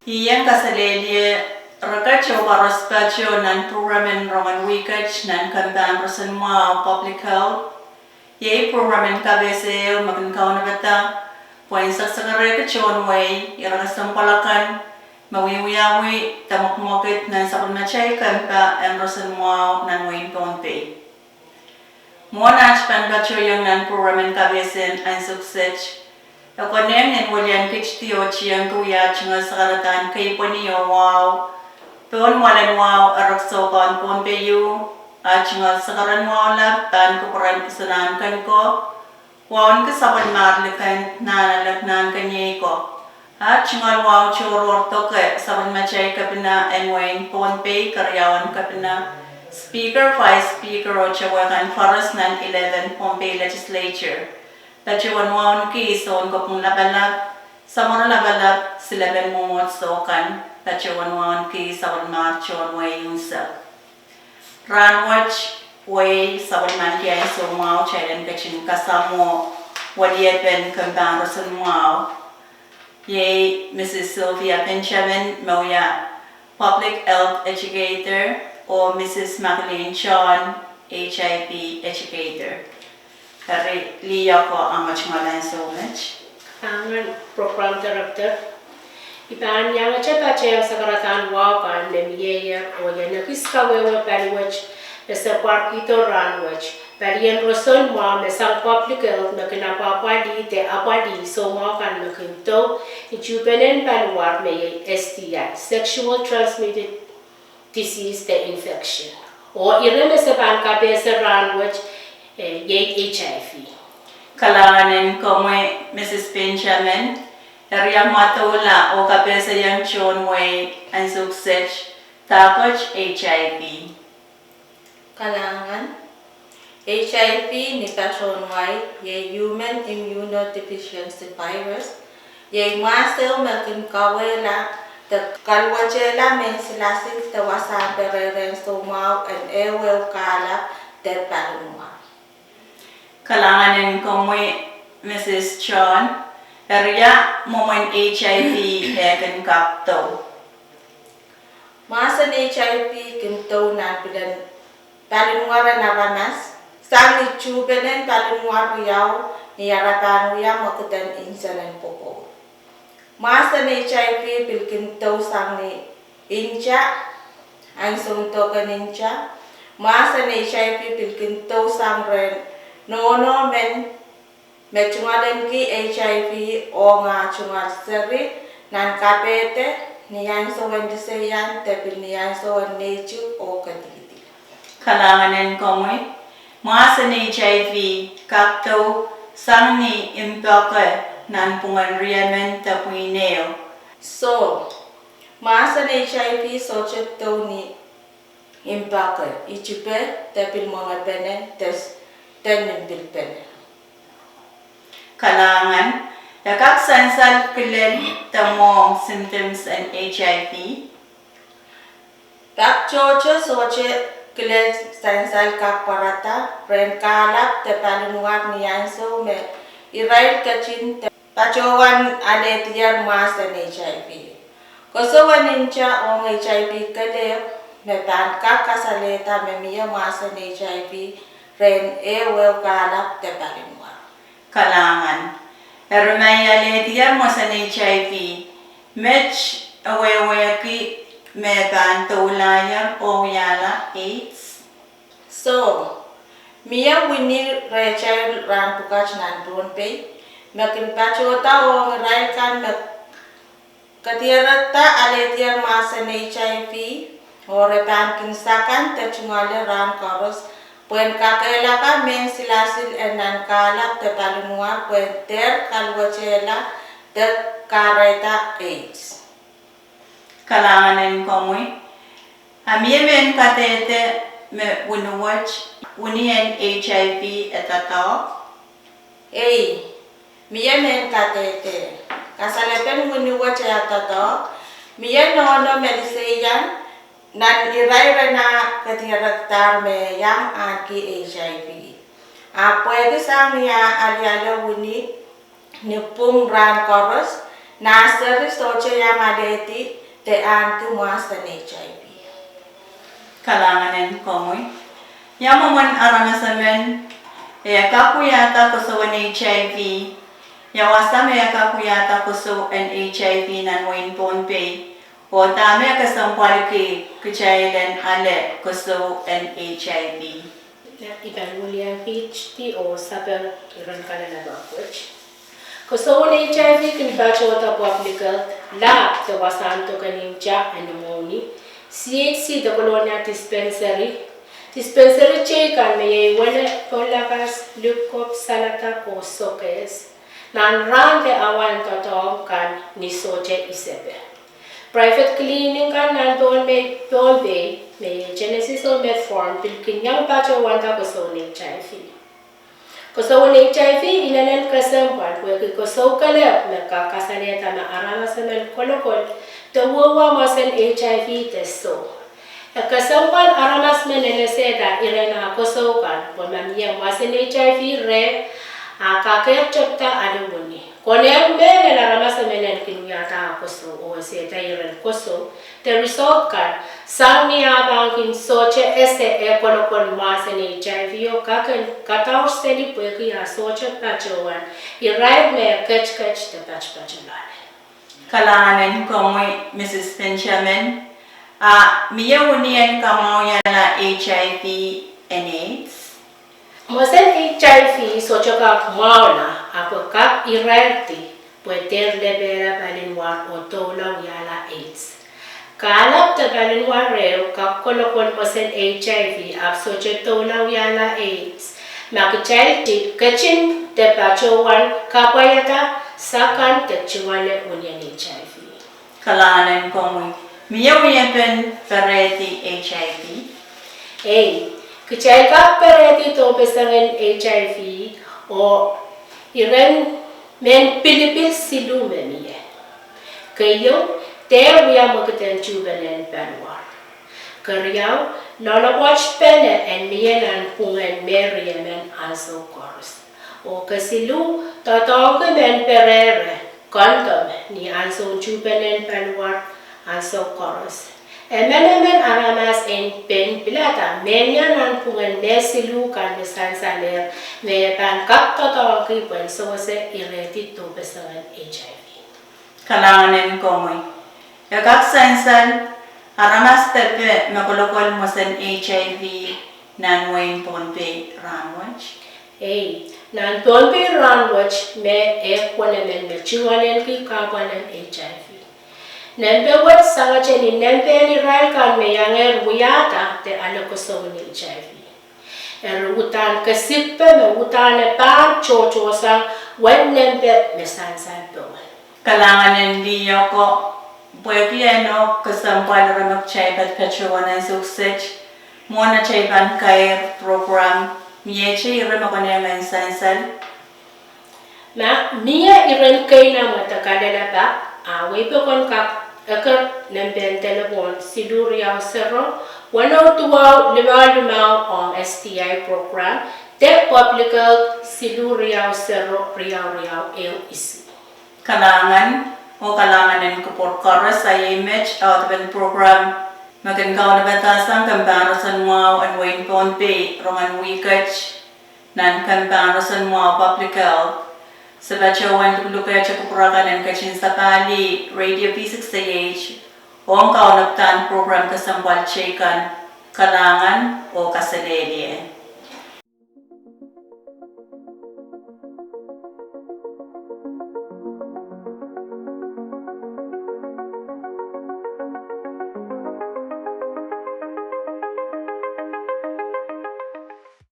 Iyan kasaleli rakacho paraspacho nan programen Rongen Weeket nan Kempahn Rosonmwahu Public Health. Yay programen kabese makin kauna bata. Poin saksakare kachon way irakasam palakan mawiwiyawi tamak mokit nan sakun machay Kempahn Rosonmwahu nan wain ponpe. Monach pan bacho yung nan programen kabesen an suksech. Ako neng walian kichtiyo chiyang kuya chunga sakaratan kay poniyo wow. Pon walan wow arakso kon pon peyu. Chunga sakaran wow lap tan kukuran isanan kan ko. Wawan kasapan marlikan nanalaknan kanyay ko. Chunga wow churor toke saban machay kapina enwain pon pay karyawan kapina. Speaker, Vice Speaker o chawakan faras nan 11 Pompey Legislature. Tachuan wawan ki son ko pong labalab. Sa mga labalab sila ben mumot sokan. Tachuan wawan ki sa marchon way yung sa. Ranwatch way sa man kaya so mau chayan kachin kasamo. Wadiet ben Kempahn Rosonmwahu. Yay Mrs. Sylvia Benjamin Moya, Public Health Educator. O Mrs. Maclean Sean, HIV Educator. Kari liya ko ang machingalan so much. Ang Program Director. Ipan yang cepat yang sekarang wakan lemiye o yang nakiska wewe paliwach besar itu ranwach. Palian Rosonmwahu mesang public health makina papadi te apadi so wakan makinto ijupenen paliwar meye STI, sexual transmitted disease the infection or irreversible kabesa ranwach HIV. Kalanganin ko mo Mrs. Benjamin, eriyang matula o kabesa yang chon way ang sukses tapos HIV. Kalangan HIV ni kasonway ye human immunodeficiency virus ye masel makin kawela the kalwachela mensilasin the wasa pereren somau and ewel kala the palumwa. Kalanganin ko mo Mrs. John, eriya moment HIV ekan kapto. Masan HIV kinto na bilan palumwara na ramas sang ni chubenen palumwar yaw ni yaratan ya makutan insalan poko. Masa ni HIV bilkin tau sang ni inja ang sungto kaninja. Masa ni HIV bilkin tau sang ren nono men mechungaden ki HIV o nga chungal seri nan kapete niyan so wendiseyan tepil niyan so nechu o kaditi. Kalanganin ko mo masa ni HIV kakto sang ni impake nan pungan riamen tapuineo. So, masa ni HIV so chetto ni impake ichupe tepil mga penen tes tenin bil penen. Kalangan, yakak sansal kilen tamong symptoms and HIV. Tak chocho soche kilen sansal kak parata ren kalap te palunwak niyan so me irail kachin pachowan aletiar mas dan HIV. Kosowan ninja ong HIV kade metan kakasaleta memia mas dan HIV ren ewel kalap te palimwa. Kalangan, erumaya aletiar mo sa HIV, mech aweweki meban tulayan o yala AIDS. So, Mia winni rachel ran tukach nan bronpe makin pachota o rai kan mak katiarata aletiar masan HIV o repan kinsakan techungale ran karos puen kakela ka men silasil enan kalap te palunwa puen ter kalwachela te kareta AIDS. Kalanganin ko mo amiyemen katete me winuwach unien HIV etato. Miyemen katete kasalepen winuwach etato miyen no mediseyan nan irai na katiraktar me yang aki HIV. Pwede sang niya alialo wini ni pung ran koros Nasa risoche yang adeti te antu muasa na HIV. Kalanganin komoy. Yamaman aramasamen kakuyata kuso ng HIV. Yawasame kakuyata kuso ng HIV nan wain ponpe. O tame kasampalki kuchailen ale kuso ng HIV. Iban William PhD o saber iran ka na nabapwech. Kuso ng HIV kinibacho ta public health lab te wasanto kanimcha anemoni CHC the colonia dispensary che kan me wala polakas lukop salata o sokes nan ran de awan to kan ni soche isebe private cleaning kan nan don be me genesis o metform pilkin yang bacho wanta kuso ng HIV. Kuso ng HIV inanen kasampan ko so kala nakakasaneta na aramasan kolokol tawawa masan HIV testo. Kasampan aramas meneleseda irena kuso kan pamamiya masan HIV re kakir chapta adubuni. Konem mene aramasan menen kinuyata kuso o seta iren kuso the result kan sami abangin soche ese kolokol masan HIV yo kakan kataw steli pweki ya soche pachowan irai me kach te pachlan. Kalanganin komoy Mrs. Benjamin. Miyawunian kamao yana HIV and AIDS. Mosen HIV soche kak mauna ako kak irarti pueter lebera balinwa o tola yala AIDS. Kalap ta balinwa reo kak kolokol mosen HIV ap soche tola yala AIDS. Makichalti kachin te pachowan kapayata sakan te chiwale unian HIV. Kalanganin komoy. Miyawunian pereti HIV. Kichay kak pereti to pesangan HIV o iren men Pilipil silu memiye. Kayo terwiya magkatan chubanen panwar. Karyaw nona watch pene en miyenan pungen meriyemen aso koros. O kasilu tatawag men perere kondom ni aso chubanen panwar aso koros. Emenemen aramas en pen pilata menyanan pungan mesilu kan mesansaler me pan kapto tawag ipon so se ireti to besangan HIV. Kalanganin komoy. Yakak sansan aramas tepe makolokol mosen HIV nan wain ponpe ranwach. Nan ponpe ranwach me ekwanemen me chiwanen ki kapanen HIV. Nembe wat sangache ni nembe ni rai kan me yanger wiyata te ala kuso ni HIV. Utan kasippe me utan pan chochosa wen nembe me sansan po. Kalanganin liyo ko puepiano kasampal ramak chaibat pachuanan suksech mona chaiban kair program miyeche ramakonemen sansan. Mia iren kaina matakadala ba awe pe kon kak akar nemben telepon sidur yaw serro 102 limalumau on STI program te public sidur yaw serro riyaw isi. Kalangan o kalanganin ko por karas ay image out of program magangaw na batasang Kempahn Rosonmwahu and Wayne Ponpe Rongen Weeket nan Kempahn Rosonmwahu public health. Sa bacawan lupa sa kupurakan ng kachin sa pali, Radio P6AH, o ang kaunaptaan program kasampal chekan, kalangan o kasalelian.